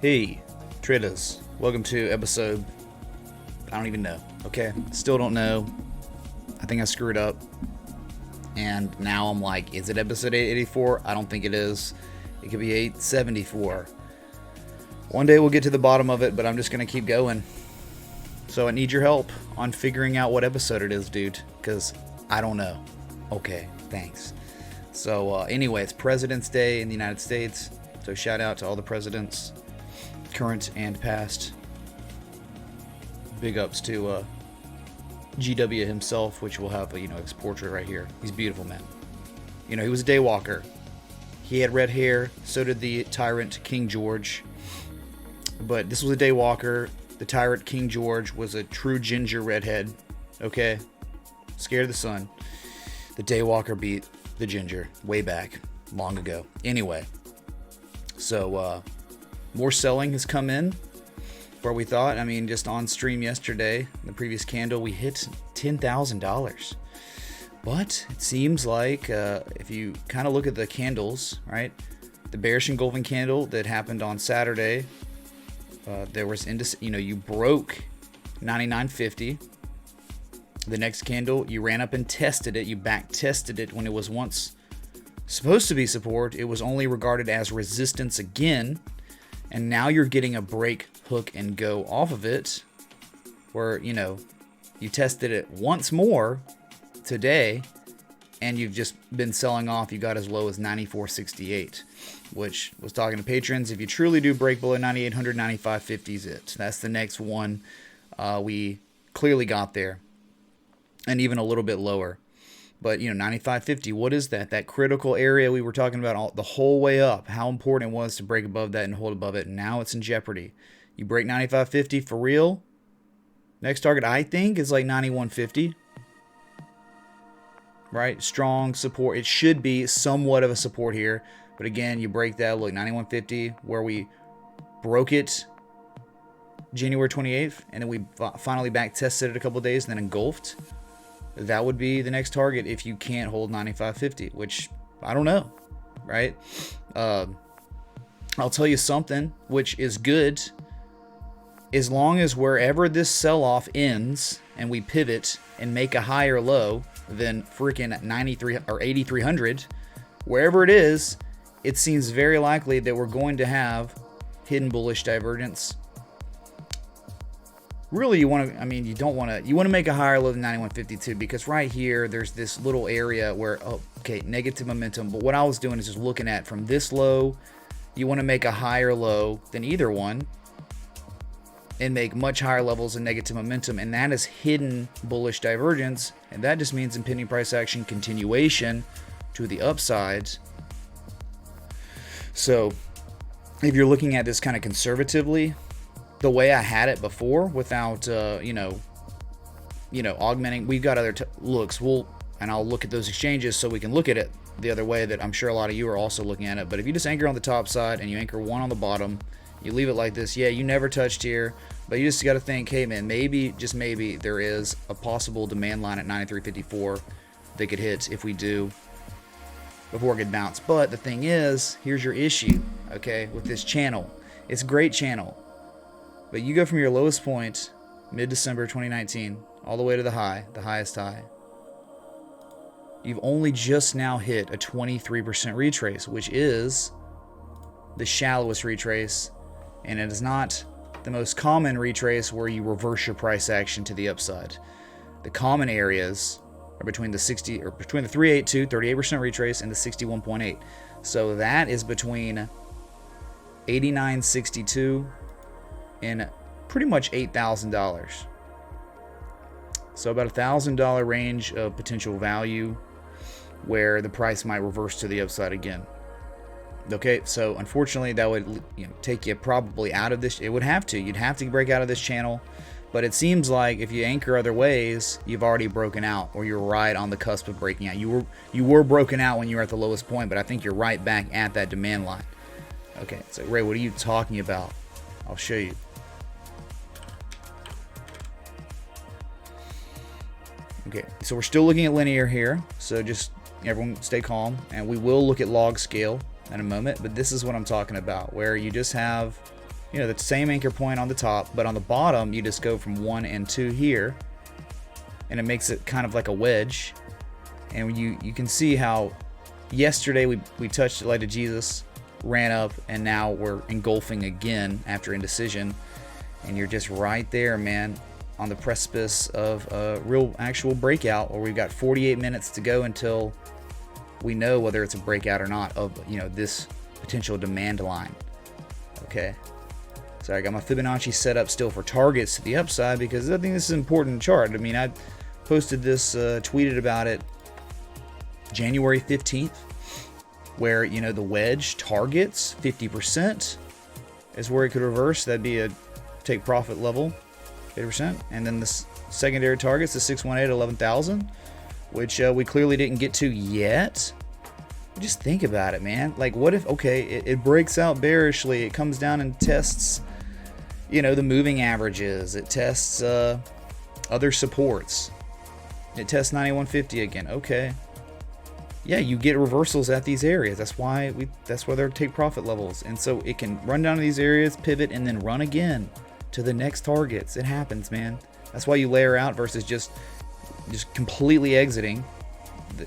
Hey, traders, welcome to episode, I don't even know, okay? Still don't know. I think I screwed up. And now I'm like, is it episode 884? I don't think it is. It could be 874. One day we'll get to the bottom of it, but I'm just going to keep going. So I need your help on figuring out what episode it is, dude, because I don't know. Okay, thanks. So anyway, it's President's Day in the United States. So shout out to all the presidents, current and past. Big ups to GW himself, which will have, his portrait right here. He's a beautiful, man. He was a day walker. He had red hair. So did the tyrant King George. But this was a day walker. The tyrant King George was a true ginger redhead. Okay? Scared of the sun. The day walker beat the ginger way back, long ago. Anyway. So, more selling has come in where we thought. I mean, just on stream yesterday, the previous candle, we hit $10,000. But it seems like if you kind of look at the candles, right? The bearish engulfing candle that happened on Saturday, there was, you broke 99.50. The next candle, you ran up and tested it. You back tested it when it was once supposed to be support. It was only regarded as resistance again. And now you're getting a break, hook, and go off of it. Where, you tested it once more today. And you've just been selling off. You got as low as 94.68. Which, was talking to patrons, if you truly do break below 9,800, 95.50 is it. That's the next one. We clearly got there. And even a little bit lower. But, 95.50, what is that? That critical area we were talking about the whole way up. How important it was to break above that and hold above it. And now it's in jeopardy. You break 95.50 for real. Next target, I think, is like 91.50. Right? Strong support. It should be somewhat of a support here. But again, you break that. Look, 91.50, where we broke it January 28th. And then we finally back tested it a couple days and then engulfed. That would be the next target if you can't hold 95.50, which I don't know, right? I'll tell you something, which is good. As long as wherever this sell-off ends and we pivot and make a higher low than freaking 93 or 8,300, wherever it is, it seems very likely that we're going to have hidden bullish divergence. Really, you want to, you don't want to, you want to make a higher low than 91.52 because right here, there's this little area where, negative momentum. But what I was doing is just looking at from this low, you want to make a higher low than either one and make much higher levels of negative momentum. And that is hidden bullish divergence. And that just means impending price action continuation to the upside. So if you're looking at this kind of conservatively, the way I had it before without, augmenting, we've got other looks. And I'll look at those exchanges so we can look at it the other way that I'm sure a lot of you are also looking at it. But if you just anchor on the top side and you anchor one on the bottom, you leave it like this. Yeah, you never touched here, but you just got to think, hey man, maybe, just maybe there is a possible demand line at 93.54 that could hit if we do before it could bounce. But the thing is, here's your issue, okay, with this channel. It's a great channel. But you go from your lowest point, mid-December 2019, all the way to the high, the highest high. You've only just now hit a 23% retrace, which is the shallowest retrace, and it is not the most common retrace where you reverse your price action to the upside. The common areas are between the 382, 38% retrace, and the 61.8. So that is between 89.62 and pretty much $8,000. So about $1,000 range of potential value where the price might reverse to the upside again. Okay, so unfortunately that would take you probably out of this. It would have to. You'd have to break out of this channel. But it seems like if you anchor other ways, you've already broken out, or you're right on the cusp of breaking out. You were broken out when you were at the lowest point, but I think you're right back at that demand line. Okay, so Ray, what are you talking about? I'll show you. Okay, so we're still looking at linear here, so just everyone stay calm, and we will look at log scale in a moment, but this is what I'm talking about, where you just have you know, the same anchor point on the top, but on the bottom you just go from 1 and 2 here, and it makes it kind of like a wedge. And you can see how yesterday we touched the light of Jesus, ran up, and now we're engulfing again after indecision, and you're just right there, man, on the precipice of a real actual breakout, or we've got 48 minutes to go until we know whether it's a breakout or not of, you know, this potential demand line. Okay, so I got my Fibonacci set up still for targets to the upside, because I think this is an important chart. I mean, I posted this, tweeted about it January 15th, where, you know, the wedge targets 50% is where it could reverse. That'd be a take profit level, 50%. And then the secondary targets, the 618 at 11,000, which we clearly didn't get to yet. Just think about it, man. Like, what if, okay, it breaks out bearishly, it comes down and tests, you know, the moving averages, it tests other supports, it tests 9150 again. Okay, yeah, you get reversals at these areas. That's why they're take profit levels. And so it can run down to these areas, pivot, and then run again to the next targets. It happens, man. That's why you layer out versus just completely exiting.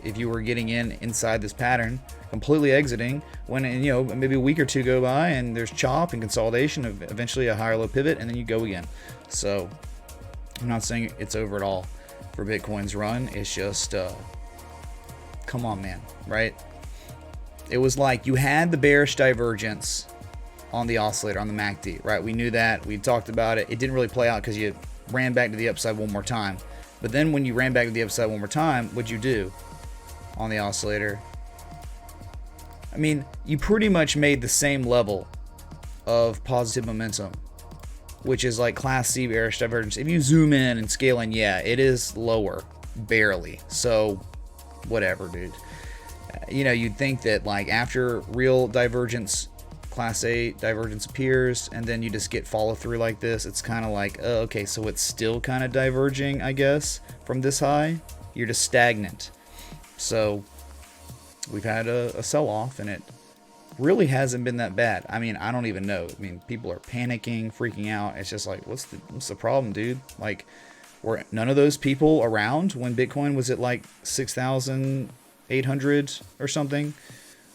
If you were getting inside this pattern, completely exiting when, you know, maybe a week or two go by and there's chop and consolidation of eventually a higher low pivot, and then you go again. So I'm not saying it's over at all for Bitcoin's run. It's just come on, man, right? It was like you had the bearish divergence on the oscillator, on the MACD, right? We knew that. We talked about it. It didn't really play out because you ran back to the upside one more time. But then when you ran back to the upside one more time, what'd you do on the oscillator? I mean, you pretty much made the same level of positive momentum, which is like Class C bearish divergence. If you zoom in and scale in, yeah, it is lower, barely. So whatever, dude. You know, you'd think that like after real divergence, Class A divergence appears, and then you just get follow through like this. It's kind of like, oh, okay, so it's still kind of diverging, I guess, from this high. You're just stagnant. So we've had a sell-off, and it really hasn't been that bad. I mean, I don't even know. I mean, people are panicking, freaking out. It's just like, what's the problem, dude? Like, were none of those people around when Bitcoin was at like 6,800 or something?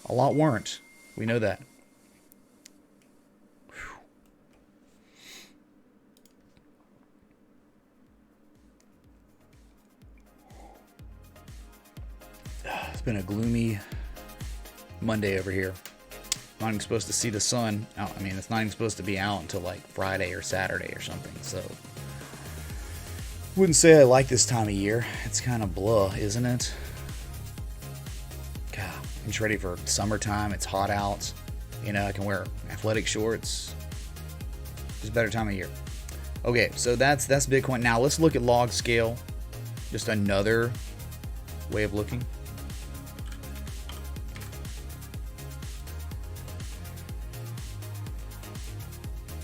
A lot weren't. We know that. It's been a gloomy Monday over here. Not even supposed to see the sun out. I mean, it's not even supposed to be out until like Friday or Saturday or something. So, wouldn't say I like this time of year. It's kind of blah, isn't it? God, I'm just ready for summertime. It's hot out. You know, I can wear athletic shorts. It's a better time of year. Okay, so that's Bitcoin. Now let's look at log scale. Just another way of looking.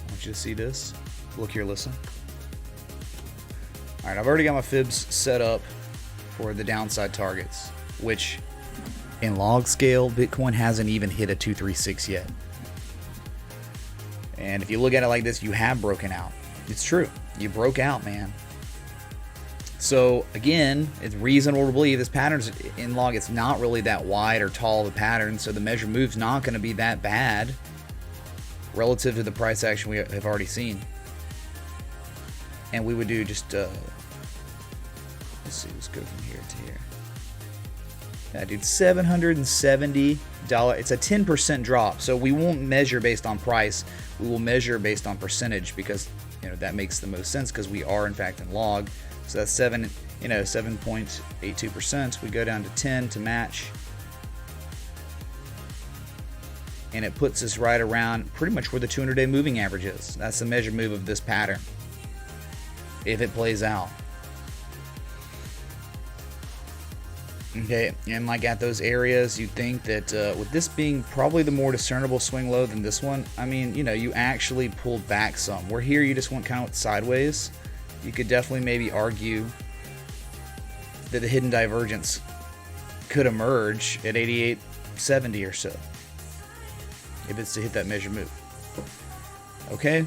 I want you to see this. Look here, listen. All right, I've already got my fibs set up for the downside targets, which in log scale, Bitcoin hasn't even hit a 236 yet. And if you look at it like this, you have broken out. It's true. You broke out, man. So again, it's reasonable to believe this pattern's in log. It's not really that wide or tall of a pattern, so the measured move's not going to be that bad relative to the price action we have already seen. And we would do just, let's see, let's go from here to here. Yeah, dude, $770. It's a 10% drop. So we won't measure based on price. We will measure based on percentage, because, you know, that makes the most sense, because we are in fact in log. So that's 7.82%. We go down to 10 to match. And it puts us right around pretty much where the 200-day moving average is. That's the measured move of this pattern, if it plays out. Okay, and like at those areas, you'd think that with this being probably the more discernible swing low than this one, I mean, you know, you actually pulled back some. Where here you just went kind of sideways. You could definitely maybe argue that the hidden divergence could emerge at 88.70 or so, if it's to hit that measured move. Okay.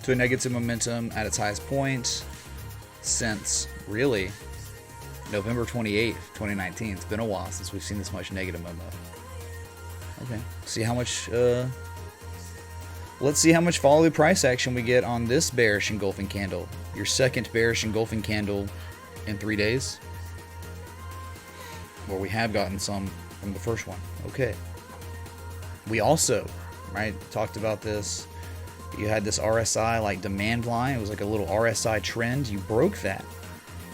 To a negative momentum at its highest point since, really, November 28th, 2019. It's been a while since we've seen this much negative momentum. Okay. See how much, let's see how much follow the price action we get on this bearish engulfing candle. Your second bearish engulfing candle in 3 days. Well, we have gotten some from the first one. Okay. We also, right, talked about this. You had this RSI like demand line. It was like a little RSI trend. You broke that.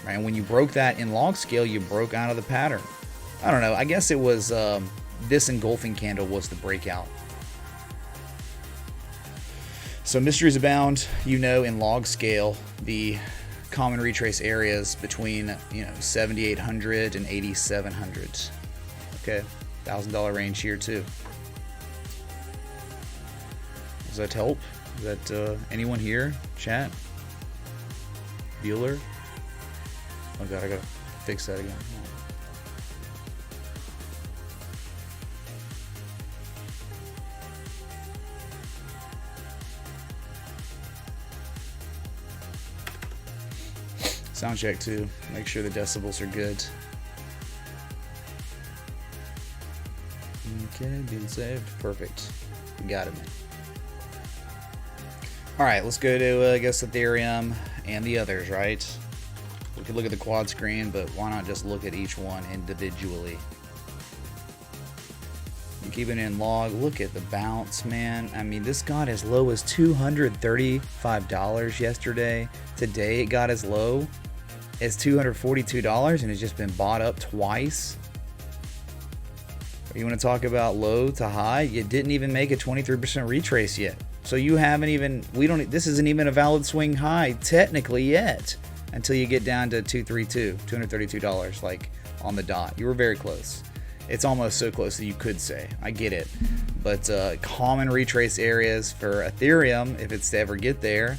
Right? And when you broke that in log scale, you broke out of the pattern. I don't know. I guess it was this engulfing candle was the breakout. So mysteries abound, you know, in log scale, the common retrace areas between, 7,800 and 8,700. Okay, $1,000 range here too. Does that help? Is that anyone here? Chat? Bueller? Oh god, I gotta fix that again. Sound check too. Make sure the decibels are good. Okay, being saved. Perfect. You got it, man. Alright, let's go to, I guess, Ethereum and the others, right? We could look at the quad screen, but why not just look at each one individually? And keeping it in log, look at the bounce, man. I mean, this got as low as $235 yesterday. Today it got as low as $242 and it's just been bought up twice. You want to talk about low to high? You didn't even make a 23% retrace yet. So you haven't even, this isn't even a valid swing high technically yet until you get down to $232, like on the dot. You were very close. It's almost so close that you could say, I get it. But common retrace areas for Ethereum, if it's to ever get there,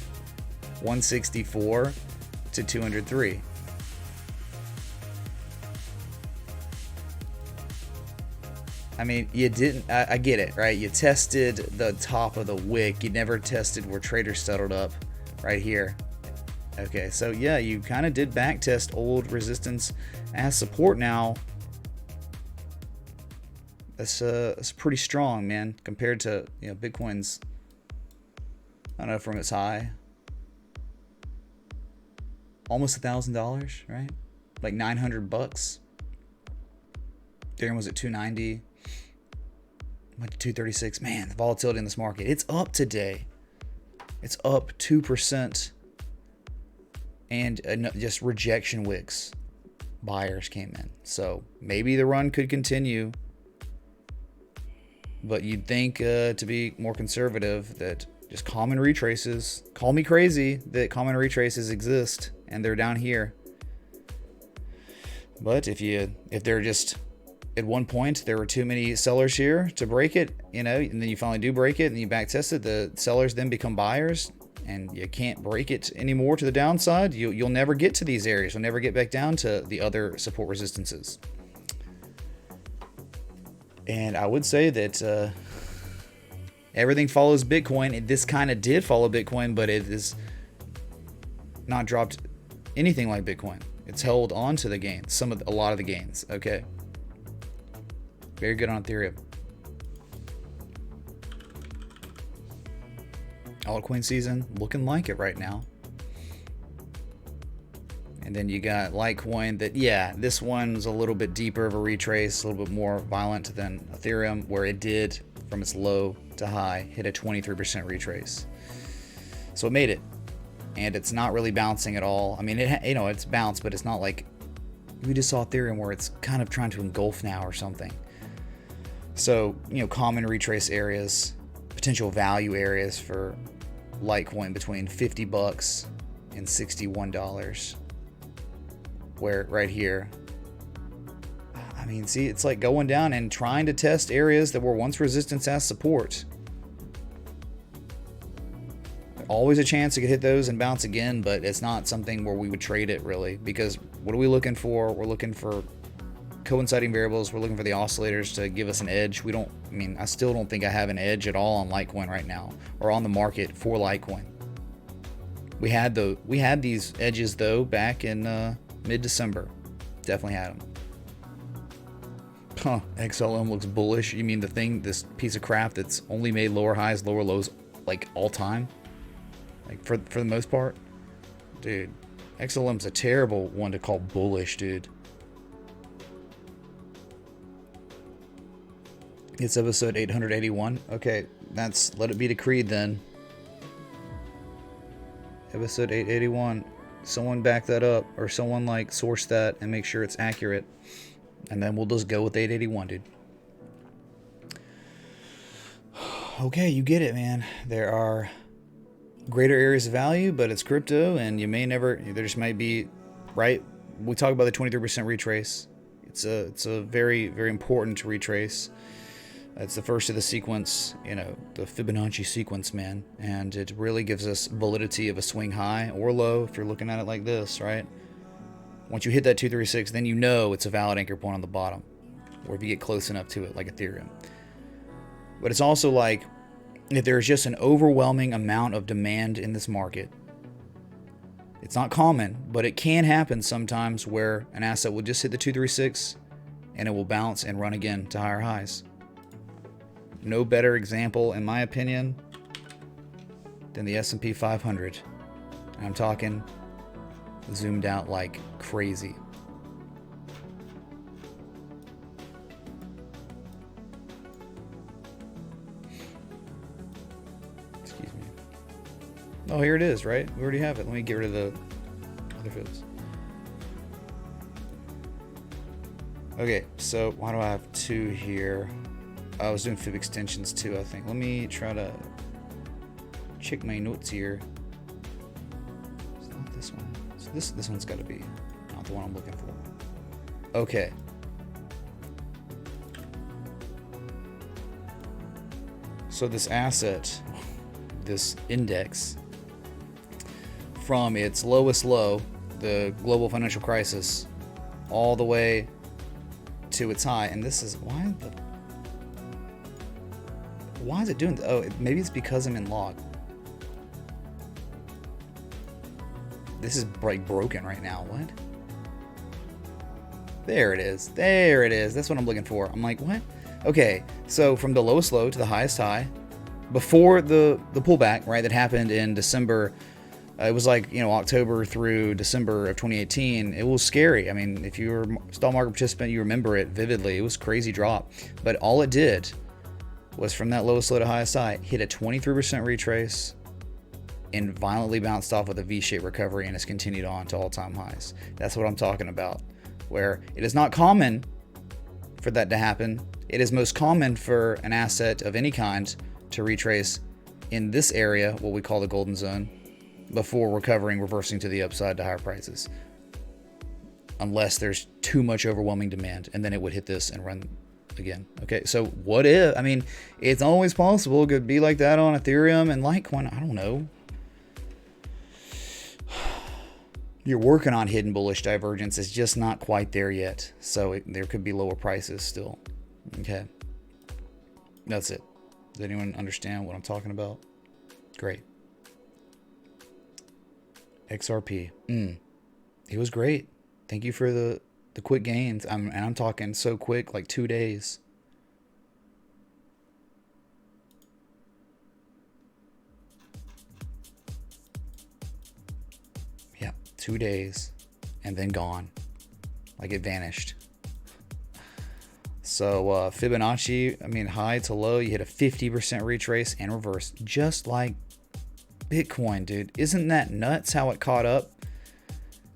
164 to 203. I mean, you didn't, I get it, right? You tested the top of the wick. You never tested where traders settled up right here. Okay, so yeah, you kind of did back test old resistance as support now. That's pretty strong, man, compared to, Bitcoin's, I don't know, from its high. Almost $1,000, right? Like $900. Ethereum was at 290. Went to 236. Man, the volatility in this market. It's up today. It's up 2%. And just rejection wicks. Buyers came in. So maybe the run could continue. But you'd think to be more conservative that just common retraces. Call me crazy that common retraces exist and they're down here. But if they're just at one point there were too many sellers here to break it, and then you finally do break it and you back test it, the sellers then become buyers and you can't break it anymore to the downside, you'll never get to these areas. You'll never get back down to the other support resistances. And I would say that everything follows Bitcoin. This kind of did follow Bitcoin, but it is not dropped anything like Bitcoin. It's held on to the gains, a lot of the gains. Okay. Very good on Ethereum. Altcoin season looking like it right now. And then you got Litecoin that, yeah, this one's a little bit deeper of a retrace, a little bit more violent than Ethereum, where it did from its low to high hit a 23% retrace. So it made it. And it's not really bouncing at all. I mean, it's bounced, but it's not like we just saw Ethereum where it's kind of trying to engulf now or something. So, common retrace areas, potential value areas for Litecoin between $50 and $61. Where right here, I mean, see, it's like going down and trying to test areas that were once resistance as support. Always a chance to hit those and bounce again, but it's not something where we would trade it really, because what are we looking for? We're looking for coinciding variables. We're looking for the oscillators to give us an edge. We don't, I mean, I still don't think I have an edge at all on Litecoin right now, or on the market for Litecoin. We had these edges though back in mid-December. Definitely had them. Huh, XLM looks bullish. You mean the thing, this piece of crap that's only made lower highs, lower lows, like all time? Like for the most part? Dude, XLM's a terrible one to call bullish, dude. It's episode 881. Okay, that's, let it be decreed then. Episode 881. Someone back that up, or someone like source that and make sure it's accurate. And then we'll just go with 881, dude. Okay, you get it, man. There are greater areas of value, but it's crypto, and you may never, there just might be, right? We talk about the 23% retrace. It's a very, very important to retrace. It's the first of the sequence, you know, the Fibonacci sequence, man. And it really gives us validity of a swing high or low if you're looking at it like this, right? Once you hit that 236, then you know it's a valid anchor point on the bottom, or if you get close enough to it, like Ethereum. But it's also like, if there's just an overwhelming amount of demand in this market, it's not common, but it can happen sometimes where an asset will just hit the 236 and it will bounce and run again to higher highs. No better example, in my opinion, than the S&P 500. And I'm talking zoomed out like crazy. Excuse me. Oh, here it is, right? We already have it. Let me get rid of the other fibs. Okay, so why do I have two here? I was doing fib extensions too, I think. Let me try to check my notes here. It's not this one. So this one's got to be not the one I'm looking for. Okay. So this asset, this index, from its lowest low, the global financial crisis, all the way to its high, and this is why is it doing that? Oh, maybe it's because I'm in log. This is like broken right now. What? There it is. There it is. That's what I'm looking for. I'm like, what? Okay, so from the lowest low to the highest high, before the pullback, right, that happened in December, it was like, you know, October through December of 2018. It was scary. I mean, if you were a stock market participant, you remember it vividly. It was a crazy drop. But all it did was from that lowest low to highest high, hit a 23% retrace and violently bounced off with a V-shaped recovery and has continued on to all-time highs. That's what I'm talking about, where it is not common for that to happen. It is most common for an asset of any kind to retrace in this area, what we call the golden zone, before recovering, reversing to the upside to higher prices. Unless there's too much overwhelming demand, and then it would hit this and run again. Okay, so what if, I mean, it's always possible. It could be like that on Ethereum and Litecoin. I don't know. You're working on hidden bullish divergence. It's just not quite there yet. So there could be lower prices still. Okay. That's it. Does anyone understand what I'm talking about? Great. XRP. It was great. Thank you for the quick gains. I'm talking so quick, like 2 days. Yeah, 2 days and then gone. Like it vanished. So Fibonacci, I mean, high to low, you hit a 50% retrace and reverse, just like Bitcoin, dude. Isn't that nuts how it caught up?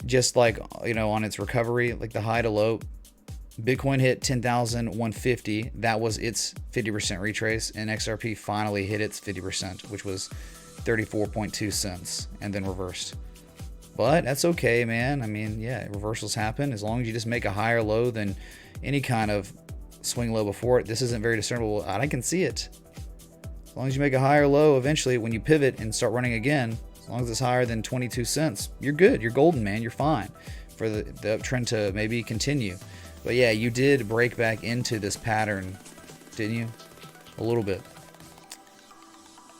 Just like, you know, on its recovery, like the high to low, Bitcoin hit 10,150. That was its 50% retrace, and XRP finally hit its 50%, which was 34.2 cents, and then reversed. But that's okay, man. I mean, yeah, reversals happen as long as you just make a higher low than any kind of swing low before it. This isn't very discernible. I can see it. As long as you make a higher low, eventually when you pivot and start running again, as long as it's higher than 22 cents, you're good. You're golden, man. You're fine for the uptrend to maybe continue. But yeah, you did break back into this pattern, didn't you? A little bit.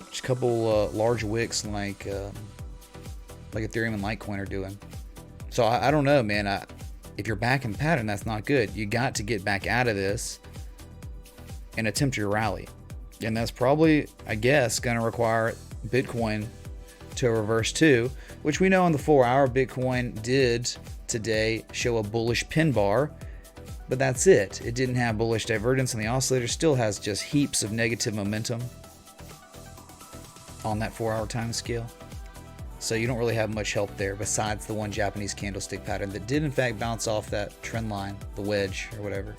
Just a couple large wicks like Ethereum and Litecoin are doing. So I don't know, man. If you're back in pattern, that's not good. You got to get back out of this and attempt your rally. And that's probably, I guess, going to require Bitcoin to reverse too, which we know on the 4-hour Bitcoin did today show a bullish pin bar, but that's it. It didn't have bullish divergence, and the oscillator still has just heaps of negative momentum on that 4-hour time scale. So you don't really have much help there besides the one Japanese candlestick pattern that did in fact bounce off that trend line, the wedge or whatever.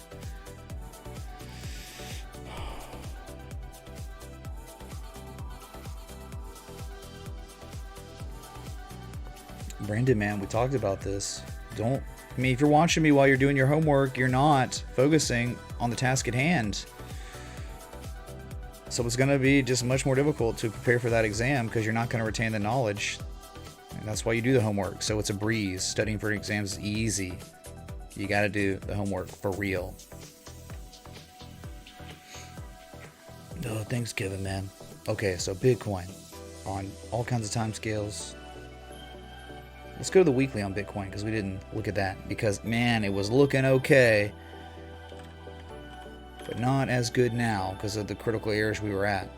Brandon, man, we talked about this. I mean, if you're watching me while you're doing your homework, you're not focusing on the task at hand. So it's going to be just much more difficult to prepare for that exam because you're not going to retain the knowledge. And that's why you do the homework. So it's a breeze. Studying for exams is easy. You got to do the homework for real. Oh, thanks, Kevin, man. Okay, so Bitcoin on all kinds of time scales. Let's go to the weekly on Bitcoin because we didn't look at that. Because, man, it was looking okay. But not as good now because of the critical areas we were at.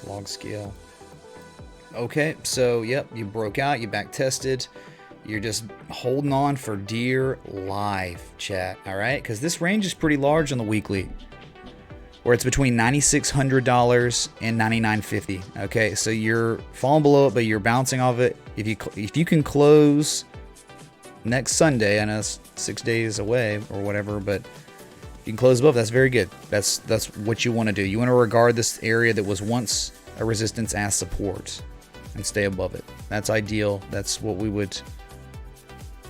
Log scale. Okay, so yep, you broke out, you back tested. You're just holding on for dear life, chat, all right? Because this range is pretty large on the weekly, where it's between $9,600 and $9,950. Okay, so you're falling below it, but you're bouncing off it. If you can close next Sunday, I know it's 6 days away or whatever, but you can close above. That's very good. That's what you want to do. You want to regard this area that was once a resistance as support and stay above it. That's ideal. That's what we would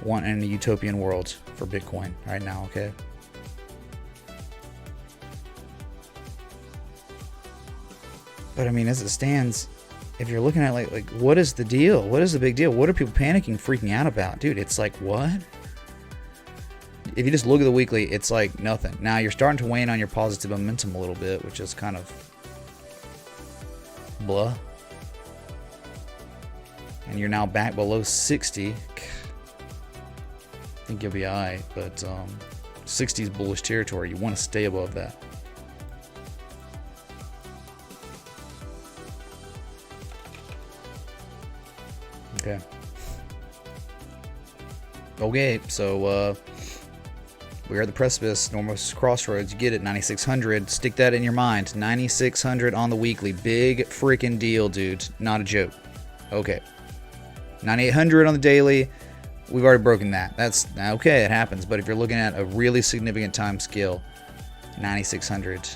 want in a utopian world for Bitcoin right now, okay? But I mean, as it stands, if you're looking at like what is the deal? What is the big deal? What are people panicking, freaking out about? Dude, it's like, what? If you just look at the weekly, it's like nothing. Now you're starting to wane on your positive momentum a little bit, which is kind of blah. And you're now back below 60. I think you'll be alright, but 60 is bullish territory. You want to stay above that. Okay. Okay, so we're at the precipice, normal crossroads. You get it, 9,600. Stick that in your mind. 9,600 on the weekly. Big freaking deal, dude. Not a joke. Okay. 9,800 on the daily. We've already broken that. That's okay. It happens. But if you're looking at a really significant time scale, 9,600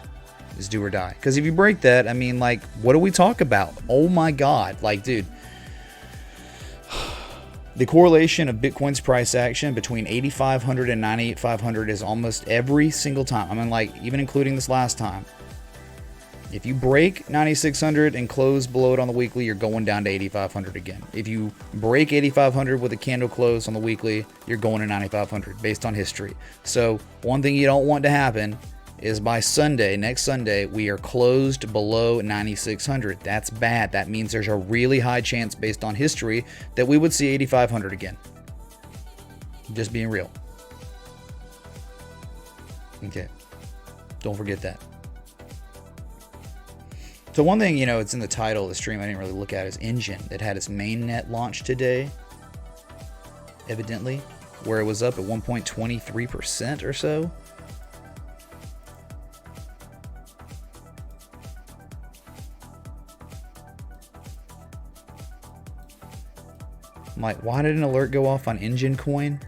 is do or die. Because if you break that, I mean, like, what do we talk about? Oh my God. Like, dude. The correlation of Bitcoin's price action between 8,500 and 98,500 is almost every single time. I mean, like, even including this last time. If you break 9,600 and close below it on the weekly, you're going down to 8,500 again. If you break 8,500 with a candle close on the weekly, you're going to 9,500 based on history. So one thing you don't want to happen is by Sunday, next Sunday, we are closed below 9,600. That's bad. That means there's a really high chance based on history that we would see 8,500 again. Just being real. Okay. Don't forget that. So one thing, it's in the title of the stream I didn't really look at is ENJ. It had its mainnet launch today, evidently, where it was up at 1.23% or so. I'm like, why did an alert go off on ENJ coin?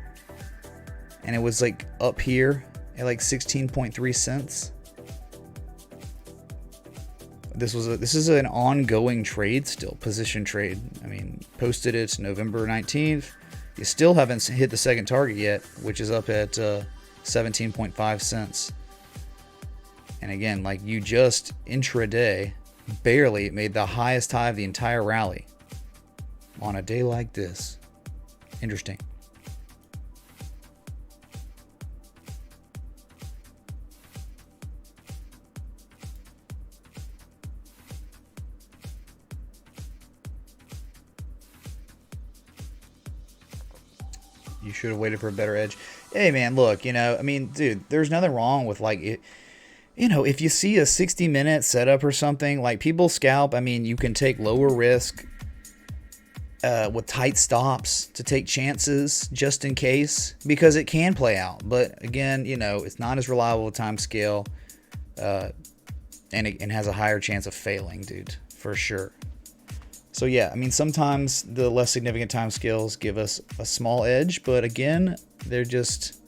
And it was like up here at like 16.3 cents. This is an ongoing trade still, position trade. I mean, posted it November 19th. You still haven't hit the second target yet, which is up at 17.5 cents. And again, like you just intraday barely made the highest high of the entire rally on a day like this. Interesting. You should have waited for a better edge. Hey man, look, you know, I mean, dude, there's nothing wrong with like it. You know, if you see a 60-minute setup or something, like people scalp, I mean, you can take lower risk with tight stops to take chances just in case, because it can play out. But again, you know, it's not as reliable a time scale, and it has a higher chance of failing, dude, for sure. So yeah, I mean, sometimes the less significant time scales give us a small edge, but again, they're just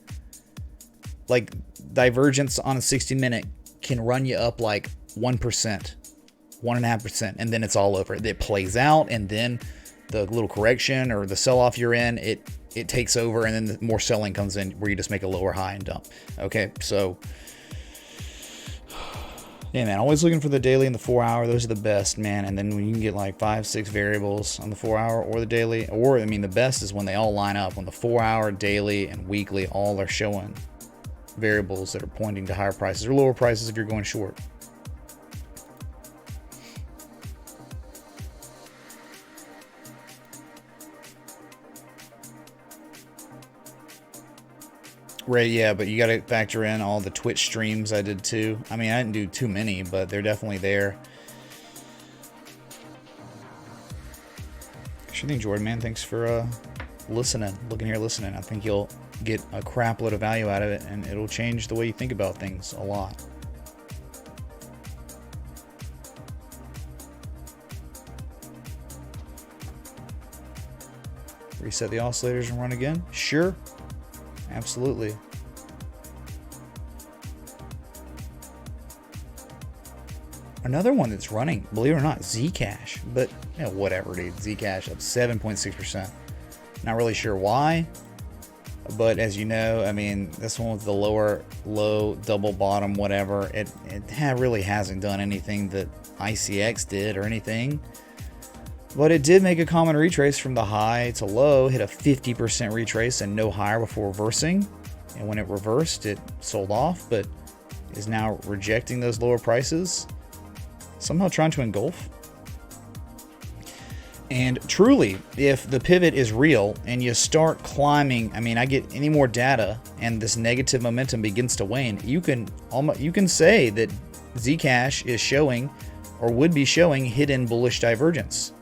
like divergence on a 60-minute can run you up like 1%, 1.5%, and then it's all over. It plays out, and then the little correction or the sell-off you're in, it takes over, and then more selling comes in where you just make a lower high and dump. Okay, so yeah, man, always looking for the daily and the 4 hour. Those are the best, man. And then when you can get like 5-6 variables on the 4 hour or the daily, or I mean, the best is when they all line up, when the 4 hour, daily, and weekly all are showing variables that are pointing to higher prices or lower prices if you're going short. Right, yeah, but you got to factor in all the Twitch streams I did too. I mean, I didn't do too many, but they're definitely there. Sure thing, Jordan, man. Thanks for listening, looking here, listening. I think you'll get a crap load of value out of it, and it'll change the way you think about things a lot. Reset the oscillators and run again? Sure. Absolutely. Another one that's running, believe it or not, Zcash. But you know, whatever, dude. Zcash up 7.6%. Not really sure why. But as you know, I mean, this one with the low, double bottom, whatever, it really hasn't done anything that ICX did or anything. But it did make a common retrace from the high to low, hit a 50% retrace and no higher before reversing. And when it reversed, it sold off, but is now rejecting those lower prices, somehow trying to engulf. And truly, if the pivot is real and you start climbing, I mean, I get any more data and this negative momentum begins to wane, you can say that Zcash is showing or would be showing hidden bullish divergence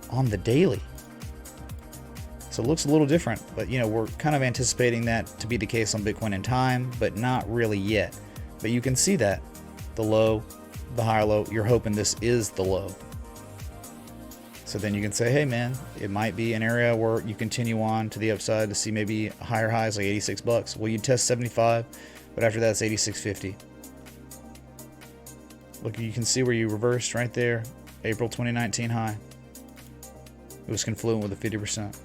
on the daily. So it looks a little different, but you know, we're kind of anticipating that to be the case on Bitcoin in time, but not really yet. But you can see that the low, the higher low, you're hoping this is the low. So then you can say, hey man, it might be an area where you continue on to the upside to see maybe higher highs like 86 bucks. Well, you test 75, but after that it's 86.50. Look, you can see where you reversed right there, April 2019 high. It was confluent with a 50%.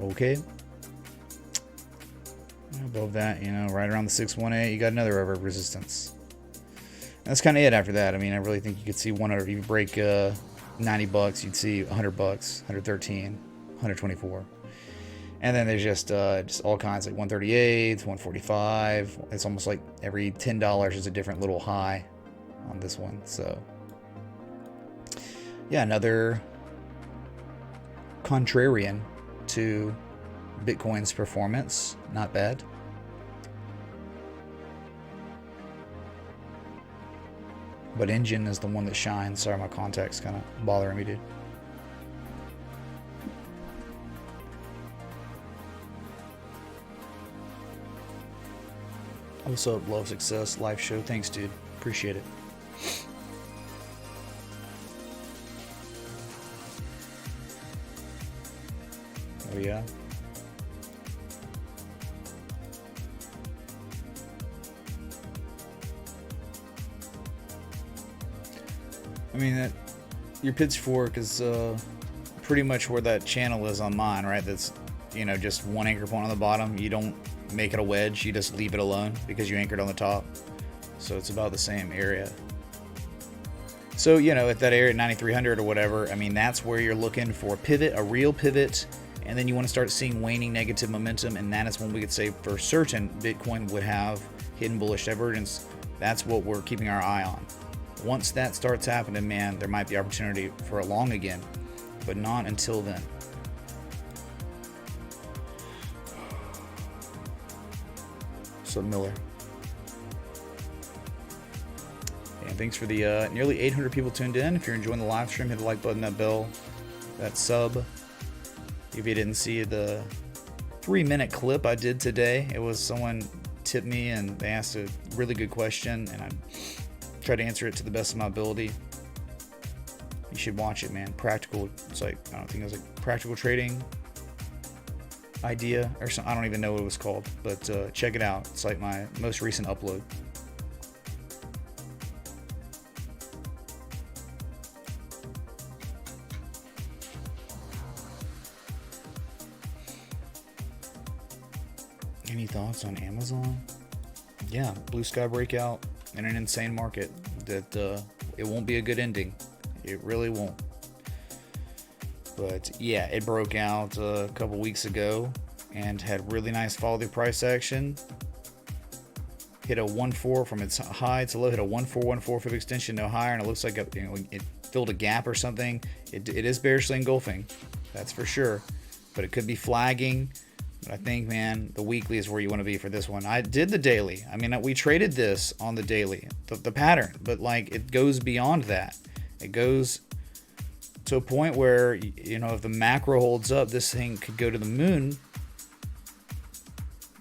Okay. Above that, you know, right around the 618, you got another over resistance. And that's kind of it after that. I mean, I really think you could see one, or if you break 90 bucks, you'd see 100 bucks, 113, 124. And then there's just all kinds, like 138, 145. It's almost like every $10 is a different little high on this one. So yeah, another contrarian to Bitcoin's performance. Not bad. But Engine is the one that shines. Sorry, my contact's kind of bothering me, dude. What's up, Love Success Live Show? Thanks, dude. Appreciate it. Oh yeah. I mean, that your pitchfork is pretty much where that channel is on mine, right? That's, you know, just one anchor point on the bottom. You don't make it a wedge, you just leave it alone because you anchored on the top. So it's about the same area. So, you know, at that area, 9,300 or whatever, I mean, that's where you're looking for a pivot, a real pivot, and then you want to start seeing waning negative momentum, and that is when we could say for certain Bitcoin would have hidden bullish divergence. That's what we're keeping our eye on. Once that starts happening, man, there might be opportunity for a long again, but not until then. So Miller. And thanks for the nearly 800 people tuned in. If you're enjoying the live stream, hit the like button, that bell, that sub. If you didn't see the 3-minute clip I did today, it was someone tipped me and they asked a really good question, and I tried to answer it to the best of my ability. You should watch it, man. Practical. It's like, I don't think it was like practical trading idea or something. I don't even know what it was called, but check it out. It's like my most recent upload. Any thoughts on Amazon? Yeah, blue sky breakout in an insane market that it won't be a good ending. It really won't. But yeah, it broke out a couple weeks ago and had really nice follow through price action. Hit a 1.4 from its high to low. Hit a 1.414 fib extension, no higher, and it looks like it filled a gap or something. It is bearishly engulfing, that's for sure. But it could be flagging. But I think, man, the weekly is where you want to be for this one. I did the daily. I mean, we traded this on the daily, the pattern, but like it goes beyond that. It goes to a point where, you know, if the macro holds up, this thing could go to the moon.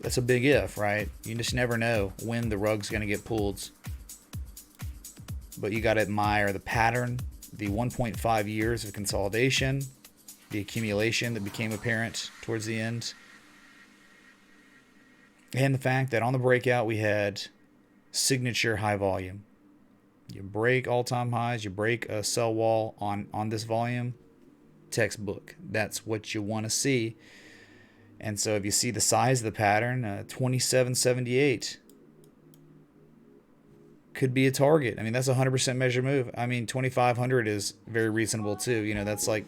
That's a big if, right? You just never know when the rug's going to get pulled. But you got to admire the pattern, the 1.5 years of consolidation, the accumulation that became apparent towards the end. And the fact that on the breakout we had signature high volume. You break all-time highs, you break a sell wall on this volume, textbook. That's what you want to see. And so if you see the size of the pattern, 2778 could be a target. I mean, that's a 100% measure move. I mean, 2500 is very reasonable too. You know, that's like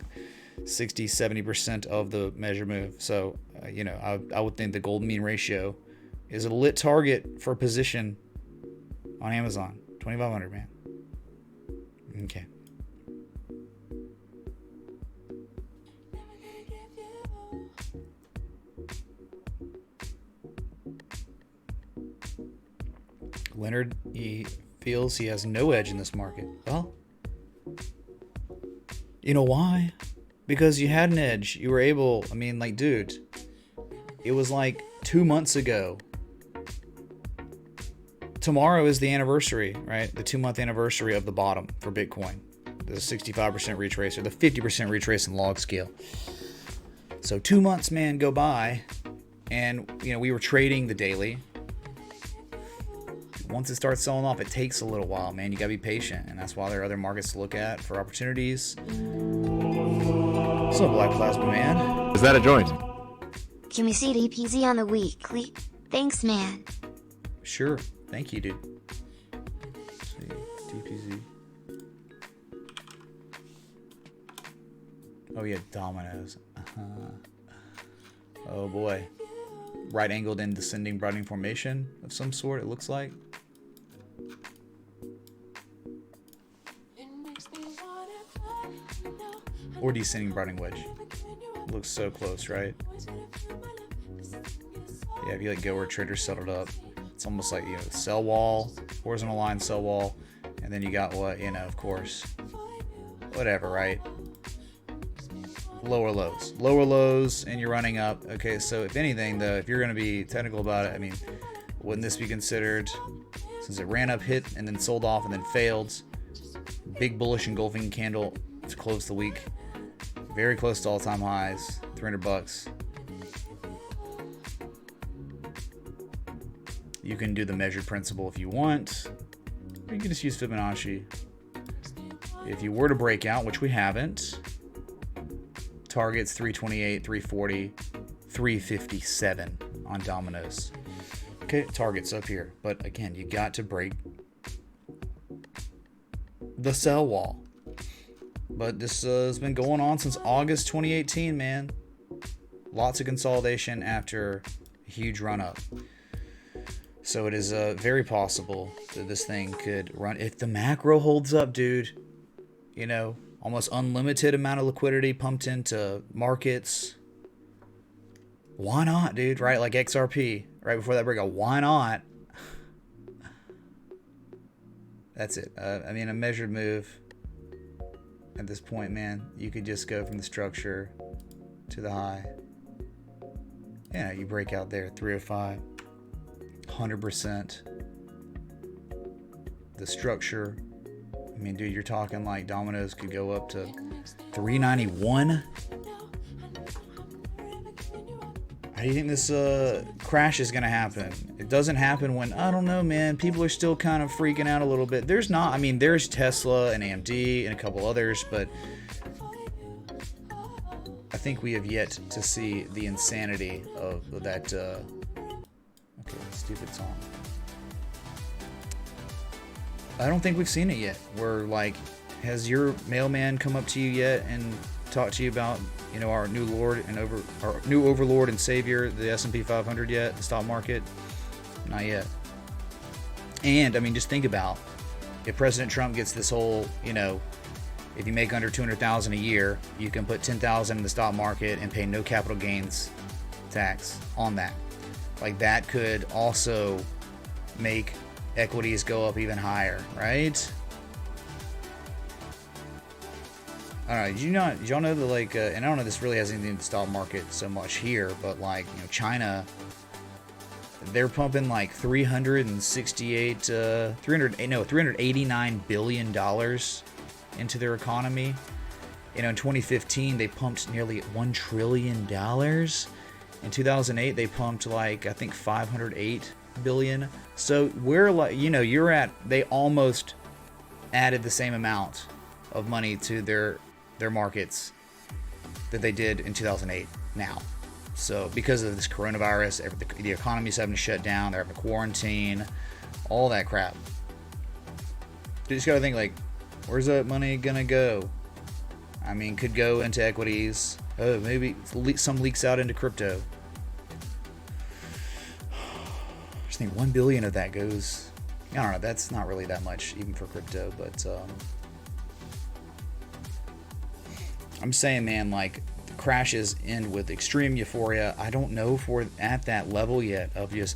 60-70% of the measure move. So, you know, I would think the gold mean ratio is a lit target for position on Amazon. 2500, man. Okay. Leonard, he feels he has no edge in this market. Well, you know why? Because you had an edge. You were able, I mean, like, dude, it was like 2 months ago. Tomorrow is the anniversary, right? The 2-month anniversary of the bottom for Bitcoin. The 65% retrace or the 50% retrace in log scale. So 2 months, man, go by, and you know we were trading the daily. Once it starts selling off, it takes a little while, man. You gotta be patient, and that's why there are other markets to look at for opportunities. What's up, Black Plasma Man? Is that a joint? Can we see DPZ on the weekly? Thanks, man. Sure. Thank you, dude. Let's see, DPZ. Oh yeah, dominoes. Oh boy. Right angled and descending broadening formation of some sort, it looks like. Or descending broadening wedge. Looks so close, right? Yeah, if you like go where traders settled up. It's almost like, you know, sell wall, horizontal line, sell wall, and then you got what, you know, of course, whatever, right? Lower lows, and you're running up. Okay, so if anything, though, if you're going to be technical about it, I mean, wouldn't this be considered, since it ran up, hit, and then sold off, and then failed, big bullish engulfing candle to close the week, very close to all-time highs, $300. You can do the measured principle if you want. Or you can just use Fibonacci. If you were to break out, which we haven't, Targets 328, 340, 357 on Domino's. Okay, targets up here. But again, you got to break the sell wall. But this has been going on since August 2018, man. Lots of consolidation after a huge run up. So it is very possible that this thing could run. If the macro holds up, dude, you know, almost unlimited amount of liquidity pumped into markets. Why not, dude? Right? Like XRP, right before that breakout. Why not? That's it. I mean, a measured move at this point, man. You could just go from the structure to the high. Yeah, you break out there, 305, 100%. The structure. I mean, dude, you're talking like Domino's could go up to 391. How do you think this crash is going to happen? It doesn't happen when, I don't know, man, people are still kind of freaking out a little bit. There's not, I mean, there's Tesla and AMD and a couple others, but I think we have yet to see the insanity of that, okay, stupid song. I don't think we've seen it yet. We're like, has your mailman come up to you yet and talked to you about, you know, our new lord and our new overlord and savior, the S&P 500 yet, the stock market? Not yet. And I mean, just think about if President Trump gets this whole, you know, if you make under 200,000 a year, you can put 10,000 in the stock market and pay no capital gains tax on that. Like that could also make equities go up even higher, right? I don't know. Did y'all know that, like, and I don't know if this really has anything to do with the stock market so much here, but like, you know, China, they're pumping like $389 billion into their economy. You know, in 2015, they pumped nearly $1 trillion. In 2008, they pumped like, I think, 508 billion. So we're like, you know, they almost added the same amount of money to their markets that they did in 2008 now. So because of this coronavirus, the economy's having to shut down, they're having to quarantine, all that crap. You just gotta think, like, where's that money gonna go? I mean, could go into equities. Oh, maybe some leaks out into crypto. I just think 1 billion of that goes, I don't know, that's not really that much even for crypto, but I'm saying, man, like, the crashes end with extreme euphoria. I don't know if we're at that level yet of just,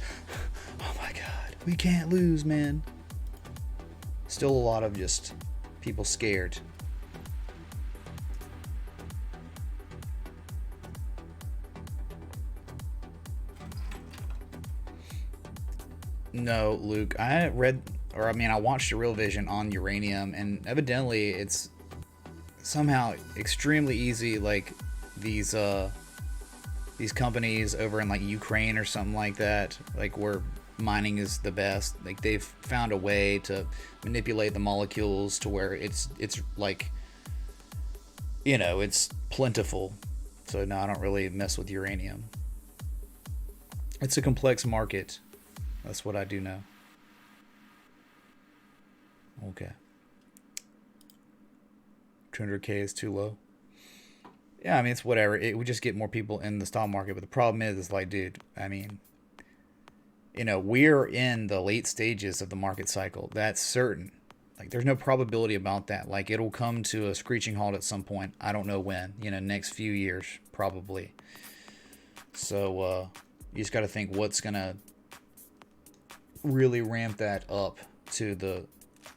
oh my God, we can't lose, man. Still a lot of just people scared. No, Luke, I watched a Real Vision on uranium, and evidently it's somehow extremely easy, like these companies over in like Ukraine or something like that, like where mining is the best, like they've found a way to manipulate the molecules to where it's like, you know, it's plentiful. So no, I don't really mess with uranium. It's a complex market. That's what I do know. Okay. 200K is too low. Yeah, I mean, it's whatever. It would just get more people in the stock market. But the problem is like, dude, I mean, you know, we're in the late stages of the market cycle. That's certain. Like, there's no probability about that. Like, it'll come to a screeching halt at some point. I don't know when. You know, next few years, probably. So, you just got to think what's going to really ramp that up to the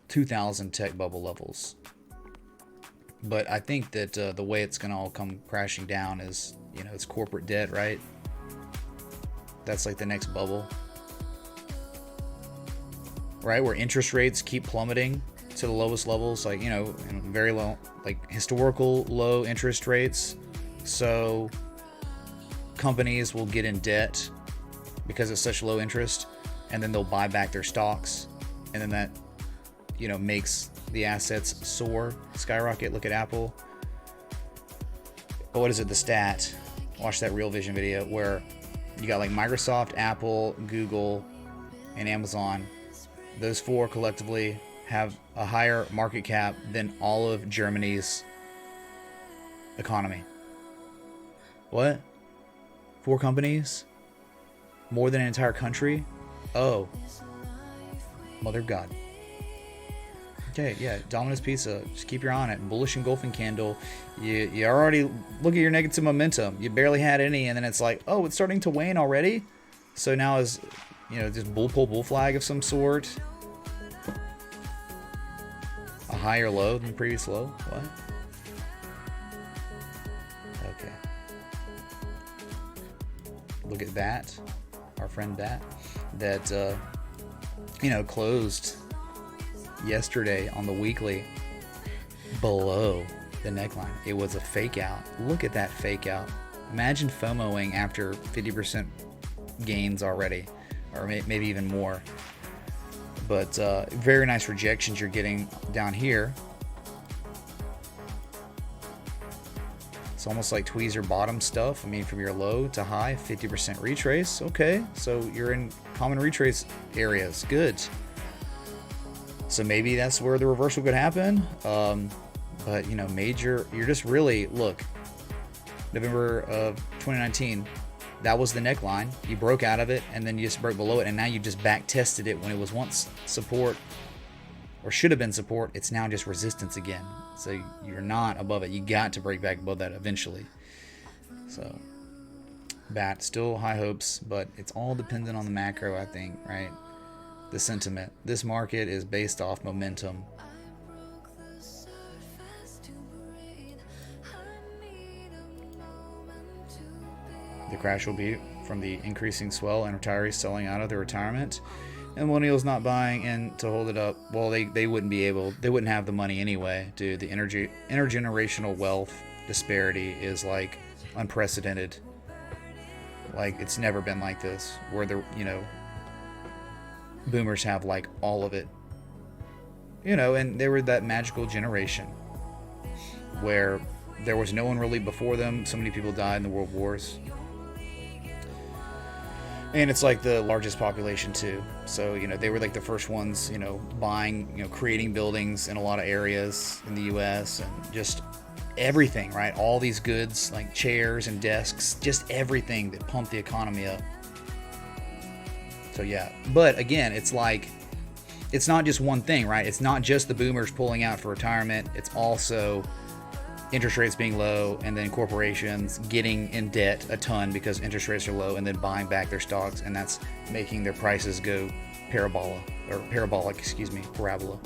2000 tech bubble levels. But I think that the way it's going to all come crashing down is, you know, it's corporate debt, right? That's like the next bubble. Right? Where interest rates keep plummeting to the lowest levels, like, you know, very low, like historical low interest rates. So companies will get in debt because it's such low interest, and then they'll buy back their stocks, and then that, you know, makes the assets soar, skyrocket. Look at Apple. but what is it? The stat. Watch that Real Vision video where you got like Microsoft, Apple, Google, and Amazon. Those four collectively have a higher market cap than all of Germany's economy. What? 4 companies? More than an entire country? Oh. Mother of God. Okay, yeah, Domino's Pizza. Just keep your eye on it. Bullish engulfing candle. You already look at your negative momentum. You barely had any, and then it's like, oh, it's starting to wane already. So now is, you know, just bull flag of some sort. A higher low than the previous low. What? Okay. Look at that. Our friend Bat. That you know, closed yesterday on the weekly below the neckline. It was a fake out. Look at that fake out. Imagine FOMOing after 50% gains already, or maybe even more. But very nice rejections you're getting down here. It's almost like tweezer bottom stuff. I mean, from your low to high, 50% retrace. Okay, so you're in common retrace areas. Good. So maybe that's where the reversal could happen. But, you know, major, you're just really, look, November of 2019, that was the neckline. You broke out of it, and then you just broke below it, and now you just back tested it when it was once support, or should have been support. It's now just resistance again. So you're not above it. You got to break back above that eventually. So, BAT, still high hopes, but it's all dependent on the macro, I think, right? The sentiment. This market is based off momentum. The crash will be from the increasing swell and retirees selling out of their retirement, and millennials not buying in to hold it up. Well, they wouldn't be able, they wouldn't have the money anyway, dude. The intergenerational wealth disparity is like unprecedented. Like, it's never been like this, where the, you know, boomers have like all of it, you know, and they were that magical generation where there was no one really before them. So many people died in the world wars, and it's like the largest population too. So, you know, they were like the first ones, you know, buying, you know, creating buildings in a lot of areas in the US, and just everything, right? All these goods like chairs and desks, just everything that pumped the economy up. So yeah, but again, it's like, it's not just one thing, right? It's not just the boomers pulling out for retirement. It's also interest rates being low, and then corporations getting in debt a ton because interest rates are low, and then buying back their stocks, and that's making their prices go parabola, or parabolic, excuse me, parabola.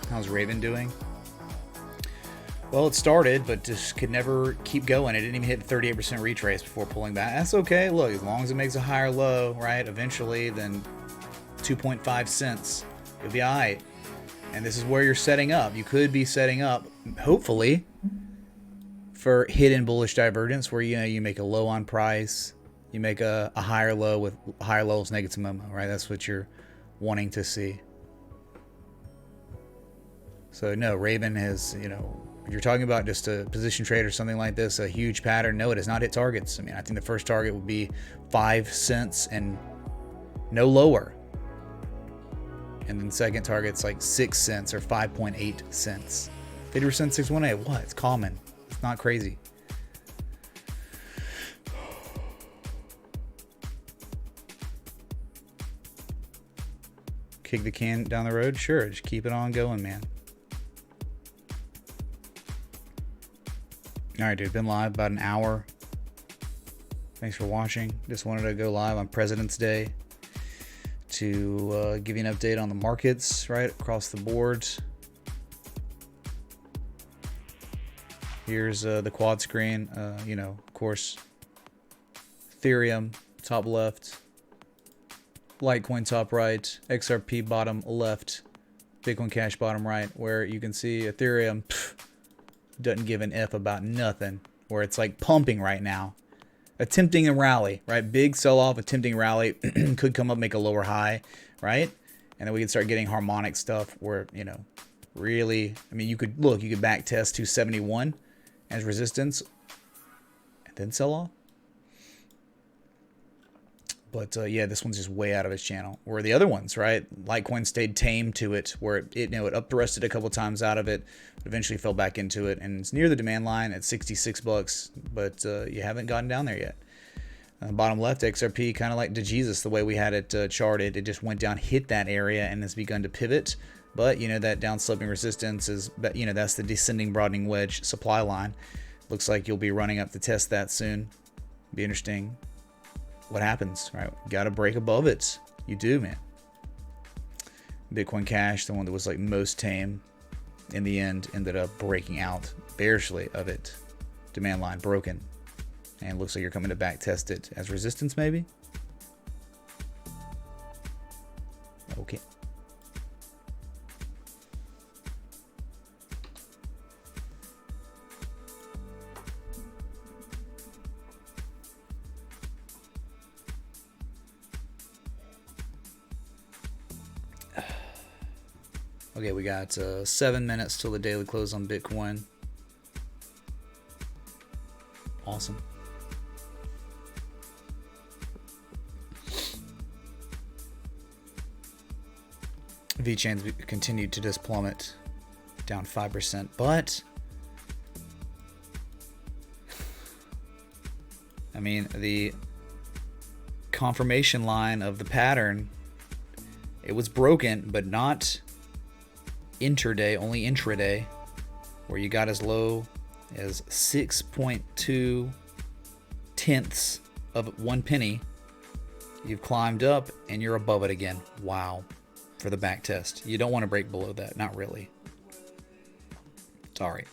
How's Raven doing? Well, it started, but just could never keep going. It didn't even hit 38% retrace before pulling back. That's okay. Look, as long as it makes a higher low, right, eventually, then 2.5 cents, you'll be all right. And this is where you're setting up. You could be setting up, hopefully, for hidden bullish divergence, where, you know, you make a low on price, you make a higher low with higher lows negative momentum, right? That's what you're wanting to see. So no, Raven has, you know, if you're talking about just a position trade or something like this, a huge pattern, no, it has not hit targets. I mean, I think the first target would be 5 cents and no lower. And then second target's like 6 cents or 5.8 cents. 50% 618, what? It's common. It's not crazy. Kick the can down the road? Sure, just keep it on going, man. Alright, dude, been live about an hour. Thanks for watching. Just wanted to go live on President's Day to give you an update on the markets, right, across the board. Here's the quad screen. You know, of course, Ethereum, top left. Litecoin, top right. XRP, bottom left. Bitcoin Cash bottom right, where you can see Ethereum doesn't give an F about nothing, where it's like pumping right now. Attempting a rally, right? Big sell-off, attempting rally, could come up, make a lower high, right? And then we can start getting harmonic stuff where, you know, really, I mean, you could back test 271 as resistance and then sell off. But yeah, this one's just way out of its channel. Where the other ones, right? Litecoin stayed tame to it, where it you know, it up thrusted a couple times out of it, but eventually fell back into it, and it's near the demand line at 66 bucks. But you haven't gotten down there yet. Bottom left, XRP, kind of like Jesus, the way we had it charted. It just went down, hit that area, and has begun to pivot. But you know, that down sloping resistance is, you know, that's the descending broadening wedge supply line. Looks like you'll be running up to test that soon. Be interesting what happens, right? Got to break above it. You do, man. Bitcoin Cash, the one that was like most tame, in the end ended up breaking out bearishly of it. Demand line broken, and looks like you're coming to back test it as resistance, maybe. Okay. Okay, we got 7 minutes till the daily close on Bitcoin. Awesome. Vchain's continued to just plummet, down 5%, but I mean, the confirmation line of the pattern, it was broken, but not intraday, only intraday, where you got as low as 6.2 tenths of 1 penny. You've climbed up and you're above it again. Wow. For the back test. You don't want to break below that. Not really. Sorry.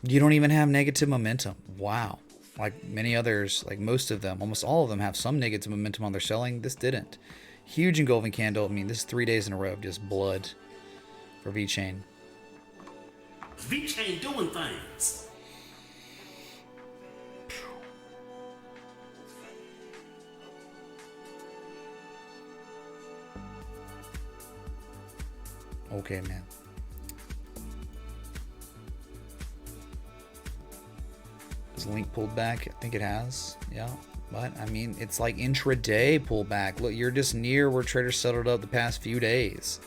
You don't even have negative momentum. Wow. Like many others, like most of them, almost all of them have some negative momentum on their selling. This didn't. Huge engulfing candle. I mean, this is 3 days in a row of just blood for Vchain. Vchain doing things. Okay, man. Has LINK pulled back? I think it has. Yeah. But, I mean, it's like intraday pullback. Look, you're just near where traders settled up the past few days.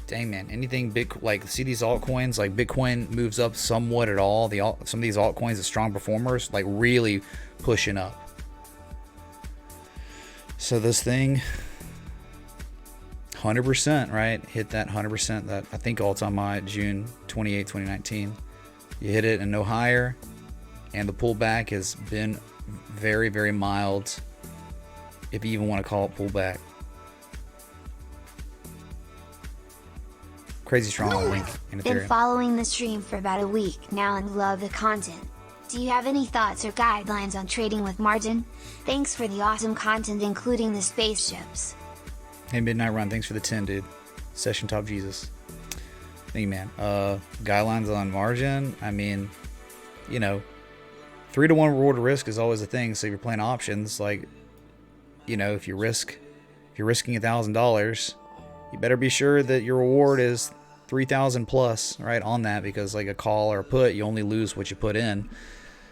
Dang, man. Anything big, like, see these altcoins? Like, Bitcoin moves up somewhat at all. Some of these altcoins, the strong performers, like, really pushing up. So this thing, 100%, right? Hit that 100%, that, I think, all-time high, June 28, 2019. You hit it and no higher. And the pullback has been very, very mild, if you even want to call it pullback. Crazy strong on LINK and Ethereum. Been following the stream for about a week now and love the content. Do you have any thoughts or guidelines on trading with margin? Thanks for the awesome content, including the spaceships. Hey, Midnight Run, thanks for the 10, dude. Session Top Jesus. Thank you, man. Guidelines on margin, I mean, you know, 3-to-1 reward to risk is always a thing. So if you're playing options, like, you know, if you're risking $1,000, you better be sure that your reward is 3,000 plus, right, on that, because like a call or a put, you only lose what you put in.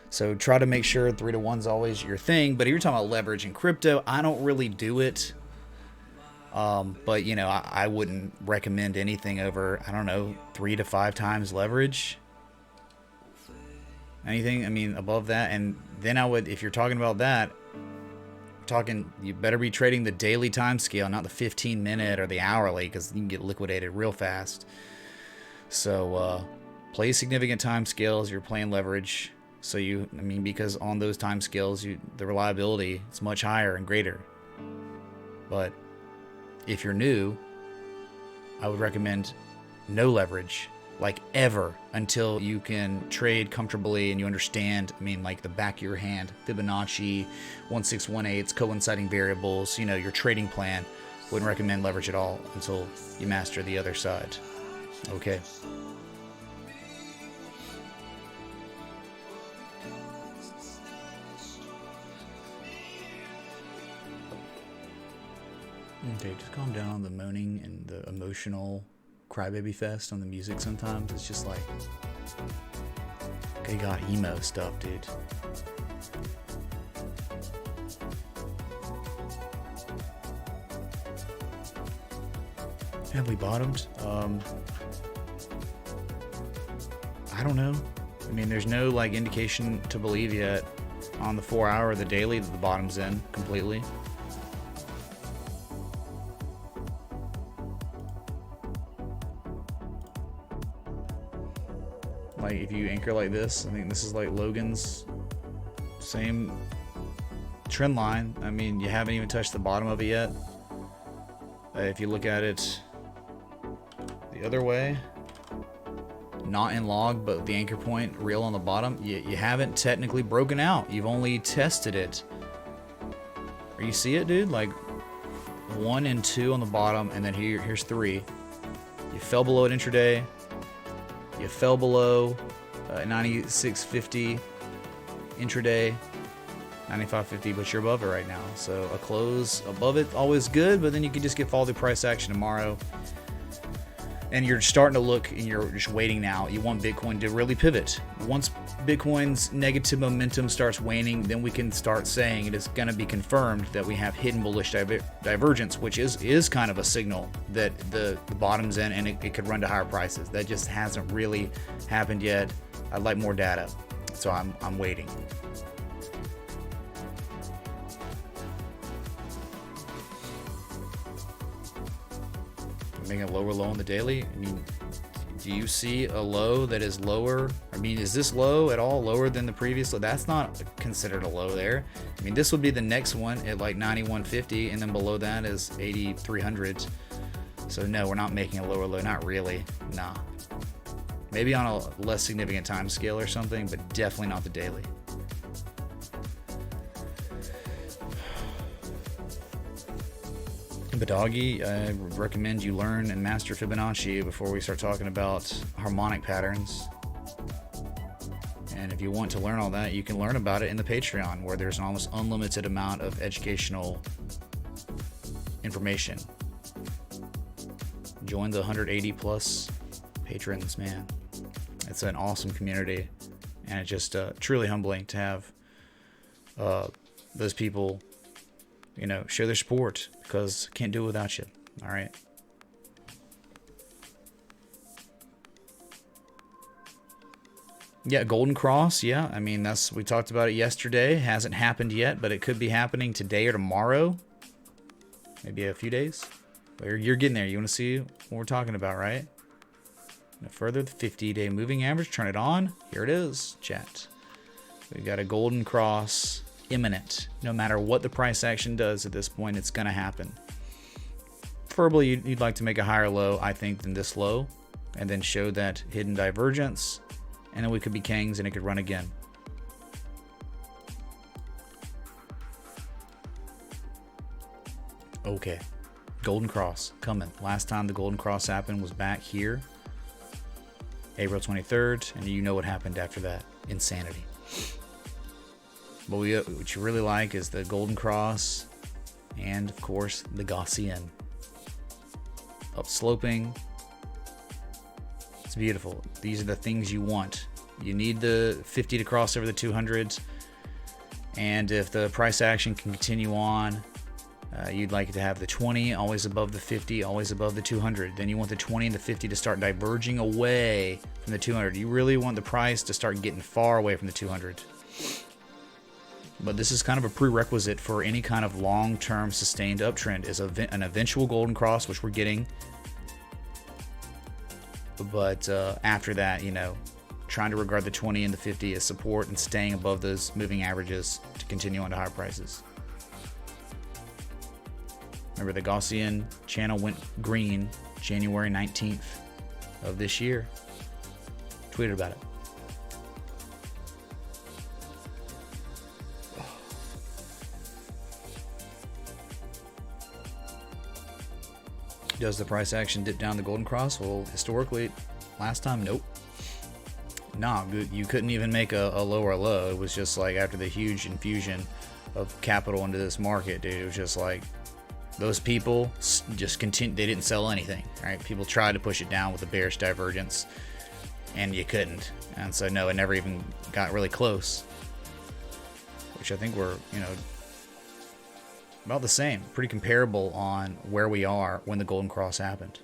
So try to make sure 3-to-1 is always your thing. But if you're talking about leverage in crypto, I don't really do it. But you know, I wouldn't recommend anything over, I don't know, 3 to 5 times leverage. Anything, I mean, above that. And then I would, if you're talking about that, you better be trading the daily time scale, not the 15-minute or the hourly, because you can get liquidated real fast. So play significant time scales. You're playing leverage. So because on those time scales, the reliability is much higher and greater. But if you're new, I would recommend no leverage, like ever, until you can trade comfortably and you understand, I mean, like the back of your hand, Fibonacci, 1618, coinciding variables, you know, your trading plan. Wouldn't recommend leverage at all until you master the other side. Okay. Okay, just calm down on the moaning and the emotional crybaby fest on the music sometimes. It's just like, they got emo stuff, dude. Have we bottomed? I don't know. I mean, there's no like indication to believe yet on the 4 hour or the daily that the bottom's in completely. Like if you anchor like this, I think this is like Logan's same trend line. I mean, you haven't even touched the bottom of it yet. If you look at it the other way, not in log, but the anchor point real on the bottom, you haven't technically broken out. You've only tested it. Or you see it, dude? Like 1 and 2 on the bottom, and then here's 3. You fell below it intraday. You fell below 96.50 intraday, 95.50, but you're above it right now. So a close above it, always good, but then you can just get follow the price action tomorrow. And you're starting to look, and you're just waiting now. You want Bitcoin to really pivot. Once Bitcoin's negative momentum starts waning, then we can start saying it is going to be confirmed that we have hidden bullish divergence, which is kind of a signal that the bottom's in and it could run to higher prices. That just hasn't really happened yet. I'd like more data, so I'm waiting. Making a lower low on the daily. I mean, do you see a low that is lower? I mean, is this low at all lower than the previous low? That's not considered a low there. I mean, this would be the next one at like 91.50, and then below that is 8,300. So no, we're not making a lower low. Not really. Nah. Maybe on a less significant time scale or something, but definitely not the daily. But doggy, I recommend you learn and master Fibonacci before we start talking about harmonic patterns. And if you want to learn all that, you can learn about it in the Patreon, where there's an almost unlimited amount of educational information. Join the 180 plus patrons, man. It's an awesome community, and it's just truly humbling to have those people, you know, show their support, because can't do it without you. All right. Yeah, Golden Cross. Yeah, I mean, we talked about it yesterday. Hasn't happened yet, but it could be happening today or tomorrow. Maybe a few days. But you're getting there. You want to see what we're talking about, right? Now further, the 50-day moving average. Turn it on. Here it is, chat. We got a Golden Cross. Imminent. No matter what the price action does at this point, it's going to happen. Preferably, you'd like to make a higher low, I think, than this low, and then show that hidden divergence, and then we could be kings and it could run again. Okay, Golden Cross coming. Last time the Golden Cross happened was back here, April 23rd, and you know what happened after that. Insanity. But what you really like is the Golden Cross and, of course, the Gaussian. Upsloping. It's beautiful. These are the things you want. You need the 50 to cross over the 200s. And if the price action can continue on, you'd like it to have the 20 always above the 50, always above the 200. Then you want the 20 and the 50 to start diverging away from the 200. You really want the price to start getting far away from the 200. But this is kind of a prerequisite for any kind of long-term sustained uptrend, is an eventual Golden Cross, which we're getting. But after that, you know, trying to regard the 20 and the 50 as support and staying above those moving averages to continue on to higher prices. Remember, the Gaussian channel went green January 19th of this year. Tweeted about it. Does the price action dip down the golden cross? Well, historically, last time, nope. Nah, you couldn't even make a lower low. It was just like after the huge infusion of capital into this market, dude, it was just like those people just continued. They didn't sell anything, right? People tried to push it down with a bearish divergence, and you couldn't. And so, no, it never even got really close, which I think we're, you know, about the same, pretty comparable on where we are when the golden cross happened,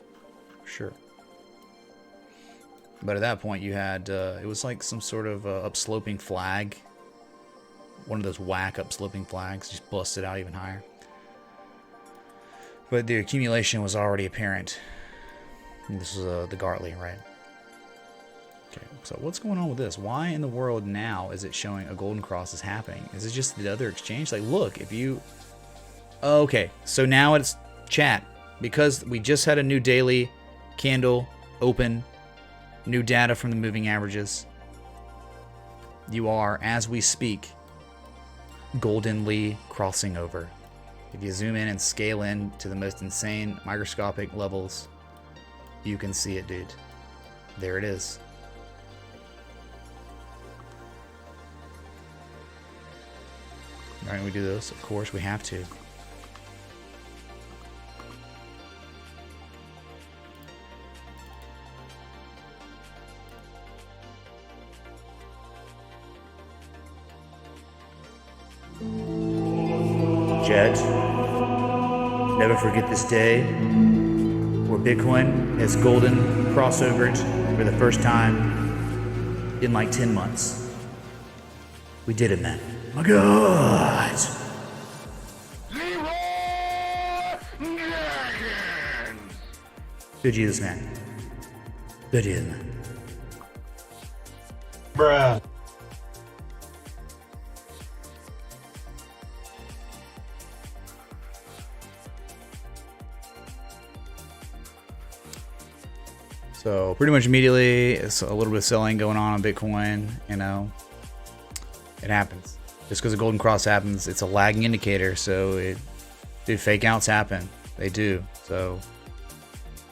for sure. But at that point, you had it was like some sort of upsloping flag, one of those whack upsloping flags, just busted out even higher. But the accumulation was already apparent. And this was the Gartley, right? Okay, so what's going on with this? Why in the world now is it showing a golden cross is happening? Is it just the other exchange? Like, look, if you... Okay, so now it's chat. Because we just had a new daily candle open, new data from the moving averages. You are, as we speak, goldenly crossing over. If you zoom in and scale in to the most insane microscopic levels, you can see it, dude. There it is. Right, we do this. Of course, we have to. Jed, never forget this day where Bitcoin has golden crossovered for the first time in like 10 months. We did it, man. My God. Good Jesus, man. Good Jesus, man. Bruh. So pretty much immediately, it's a little bit of selling going on Bitcoin. You know, it happens. Just because a golden cross happens, it's a lagging indicator. So dude, fake outs happen. They do. So,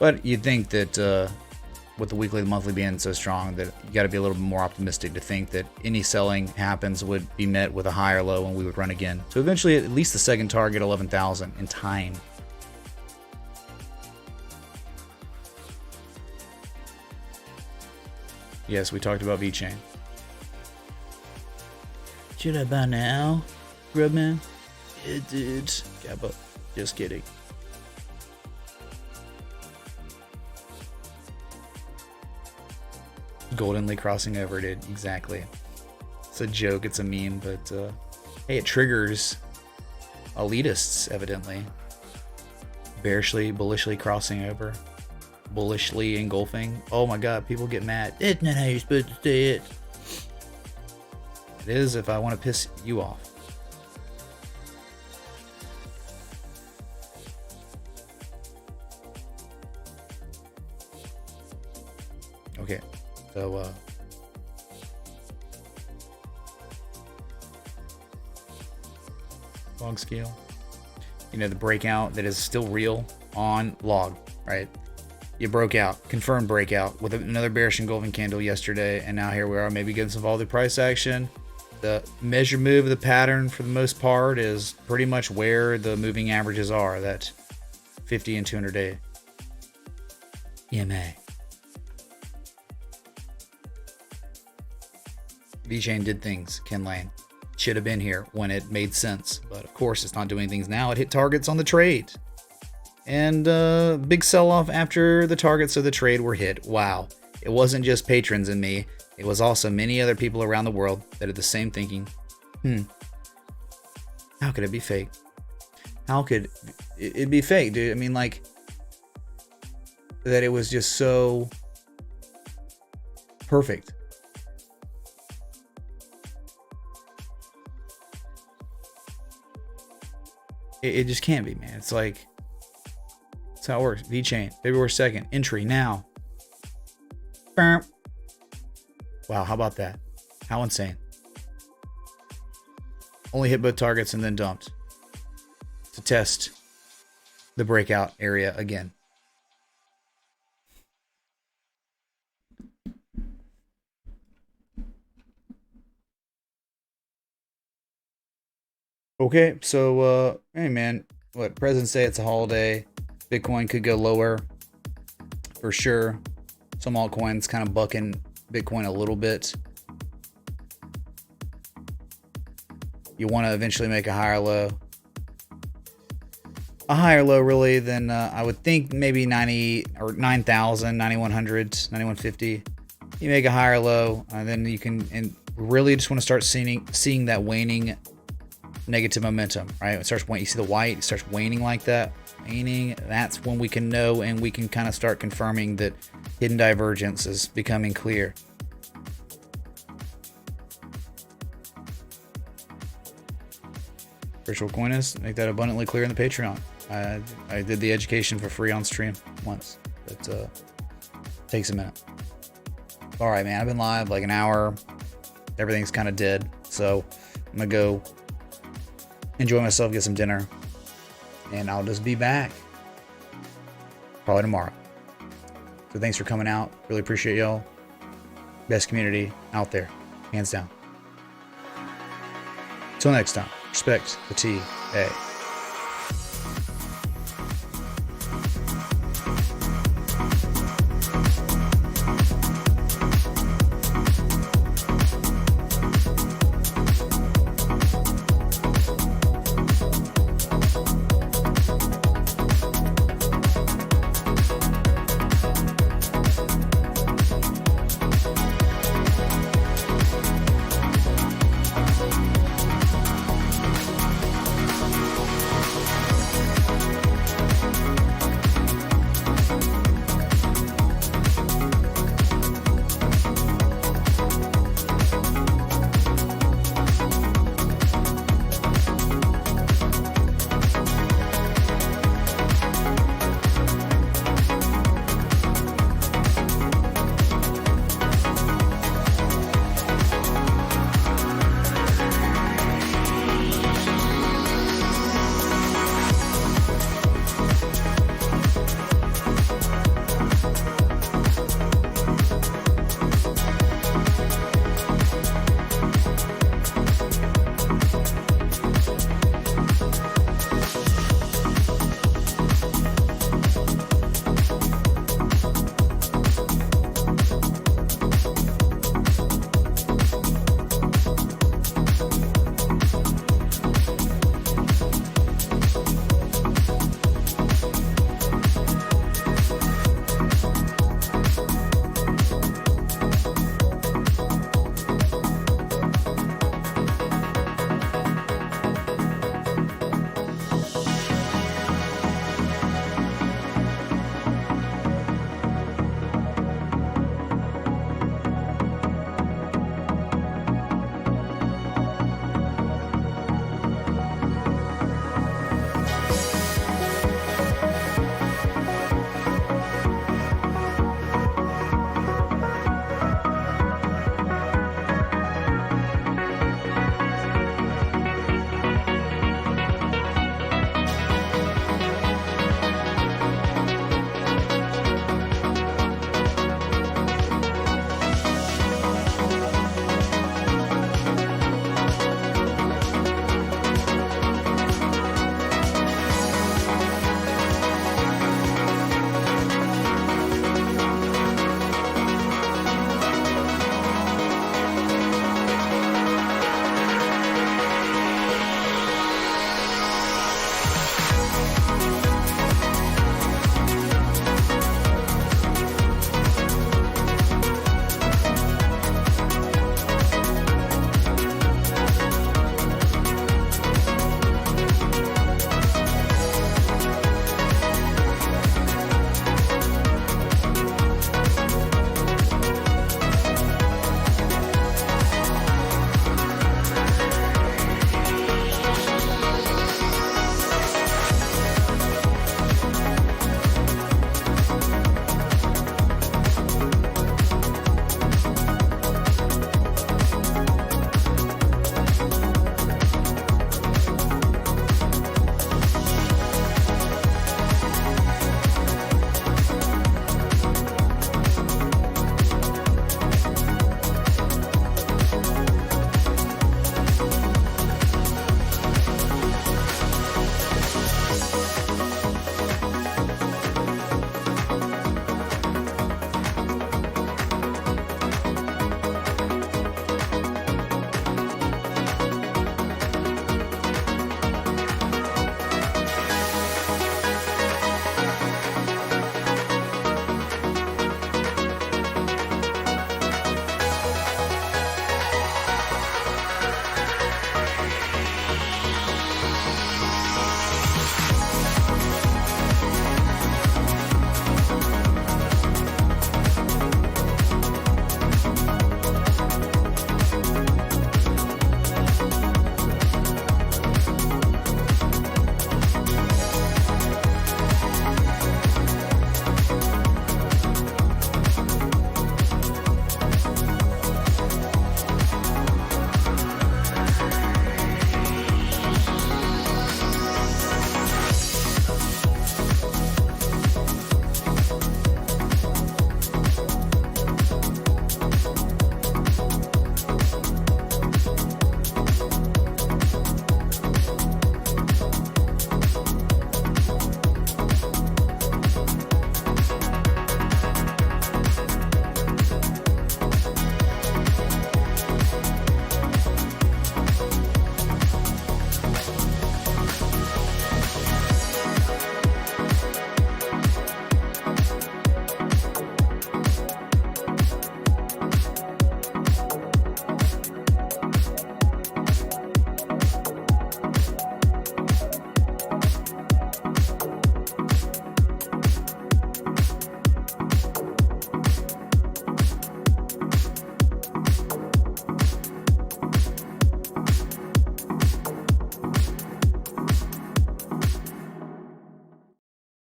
but you'd think that with the weekly and monthly being so strong, that you got to be a little bit more optimistic to think that any selling happens would be met with a higher low and we would run again. So eventually, at least the second target, 11,000 in time. Yes, we talked about Vchain. Should I buy now, Grubman? Yeah, dude. Gabba. Just kidding. Goldenly crossing over, dude. Exactly. It's a joke. It's a meme, but hey, it triggers elitists, evidently. Bearishly, bullishly crossing over. Bullishly engulfing. Oh my god, people get mad. It's not how you're supposed to say it. It is if I want to piss you off. Okay, so log scale. You know, the breakout that is still real on log, right? You broke out, confirmed breakout with another bearish engulfing candle yesterday, and now here we are, maybe getting some volatile price action. The measure move of the pattern, for the most part, is pretty much where the moving averages are, that 50 and 200 day EMA. Vchain did things, Ken Lane. Should have been here when it made sense, but of course it's not doing things now. It hit targets on the trade. And big sell-off after the targets of the trade were hit. Wow. It wasn't just patrons and me. It was also many other people around the world that had the same thinking. How could it be fake? How could it be fake, dude? I mean, like, that it was just so perfect. It just can't be, man. It's like... That's how it works. Vchain, February 2nd, entry now. Wow, how about that? How insane. Only hit both targets and then dumped to test the breakout area again. Okay, so hey man, what, President's Day, it's a holiday. Bitcoin could go lower for sure. Some altcoins kind of bucking Bitcoin a little bit. You want to eventually make a higher low. A higher low really than I would think maybe 90 or 9,000, 9,100, 9,150. You make a higher low, and then you can, and really just want to start seeing that waning negative momentum, right? It starts when you see the white, it starts waning like that. Waning, that's when we can know, and we can kind of start confirming that hidden divergence is becoming clear. Virtual Coinist, make that abundantly clear in the Patreon. I did the education for free on stream once. It takes a minute. All right, man. I've been live like an hour. Everything's kind of dead. So I'm going to go enjoy myself, get some dinner. And I'll just be back probably tomorrow. So thanks for coming out. Really appreciate y'all. Best community out there. Hands down. Till next time. Respect the TA.